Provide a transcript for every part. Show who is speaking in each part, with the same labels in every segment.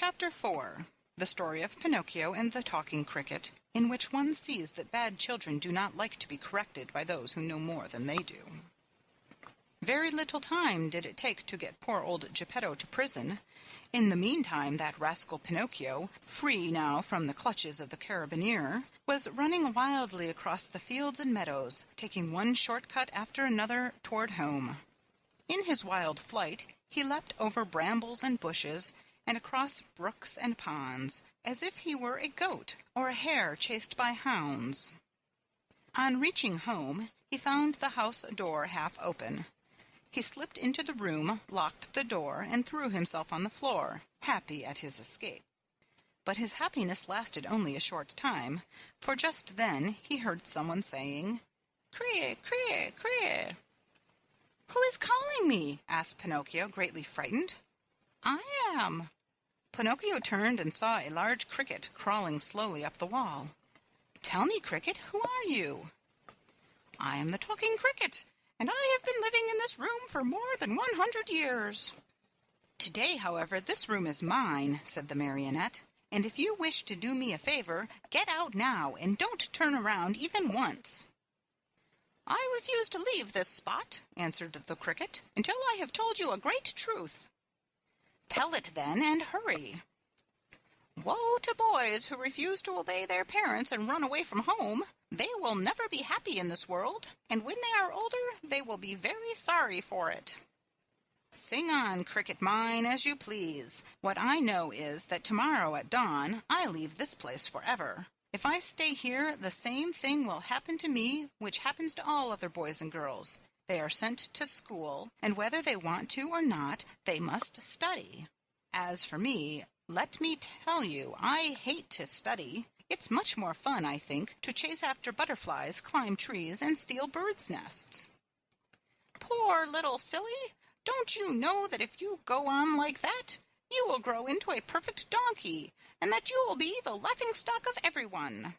Speaker 1: Chapter 4. The Story of Pinocchio and the Talking Cricket, in which one sees that bad children do not like to be corrected by those who know more than they do. Very little time did it take to get poor old Geppetto to prison. In the meantime, that rascal Pinocchio, free now from the clutches of the carabineer, was running wildly across the fields and meadows, taking one short-cut after another toward home. In his wild flight, he leapt over brambles and bushes, and across brooks and ponds, as if he were a goat or a hare chased by hounds. On reaching home, he found the house door half open. He slipped into the room, locked the door, and threw himself on the floor, happy at his escape. But his happiness lasted only a short time, for just then he heard someone saying, "Crie, crie, crie." "Who is calling me?" asked Pinocchio, greatly frightened. "I am." Pinocchio turned and saw a large cricket crawling slowly up the wall. "Tell me, Cricket, who are you?" "I am the Talking Cricket, and I have been living in this room for more than 100 years. "Today, however, this room is mine," said the marionette, "and if you wish to do me a favor, get out now and don't turn around even once." "I refuse to leave this spot," answered the cricket, "until I have told you a great truth." "Tell it then, and hurry." "Woe to boys who refuse to obey their parents and run away from home. They will never be happy in this world, and when they are older, they will be very sorry for it." "Sing on, cricket mine, as you please. What I know is that tomorrow at dawn I leave this place forever. If I stay here, the same thing will happen to me which happens to all other boys and girls. They are sent to school, and whether they want to or not, they must study. As for me, let me tell you, I hate to study. It's much more fun, I think, to chase after butterflies, climb trees, and steal birds' nests." "Poor little silly! Don't you know that if you go on like that, you will grow into a perfect donkey, and that you will be the laughing-stock of everyone?"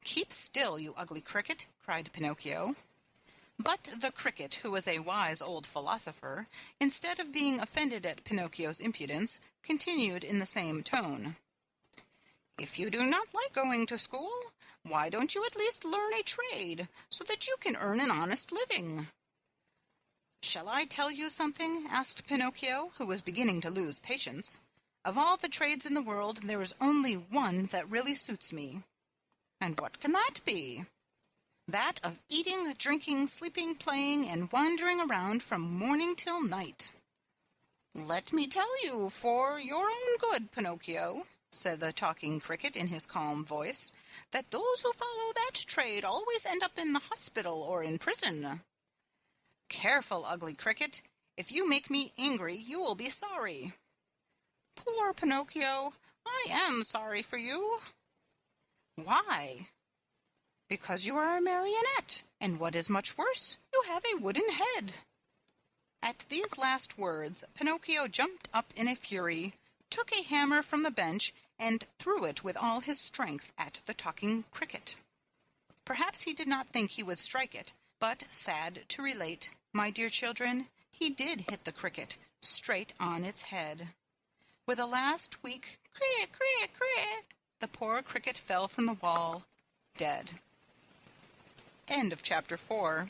Speaker 1: "Keep still, you ugly cricket!" cried Pinocchio. But the cricket, who was a wise old philosopher, instead of being offended at Pinocchio's impudence, continued in the same tone. "If you do not like going to school, why don't you at least learn a trade, so that you can earn an honest living?" "Shall I tell you something?" asked Pinocchio, who was beginning to lose patience. "Of all the trades in the world, there is only one that really suits me." "And what can that be?" "That of eating, drinking, sleeping, playing, and wandering around from morning till night." "Let me tell you, for your own good, Pinocchio," said the Talking Cricket in his calm voice, "that those who follow that trade always end up in the hospital or in prison." "Careful, ugly cricket! If you make me angry, you will be sorry." "Poor Pinocchio, I am sorry for you." "Why?" "Because you are a marionette, and what is much worse, you have a wooden head." At these last words, Pinocchio jumped up in a fury, took a hammer from the bench, and threw it with all his strength at the Talking Cricket. Perhaps he did not think he would strike it, but, sad to relate, my dear children, he did hit the cricket straight on its head. With a last weak "crie, crie, crie," the poor cricket fell from the wall, dead. End of Chapter 4.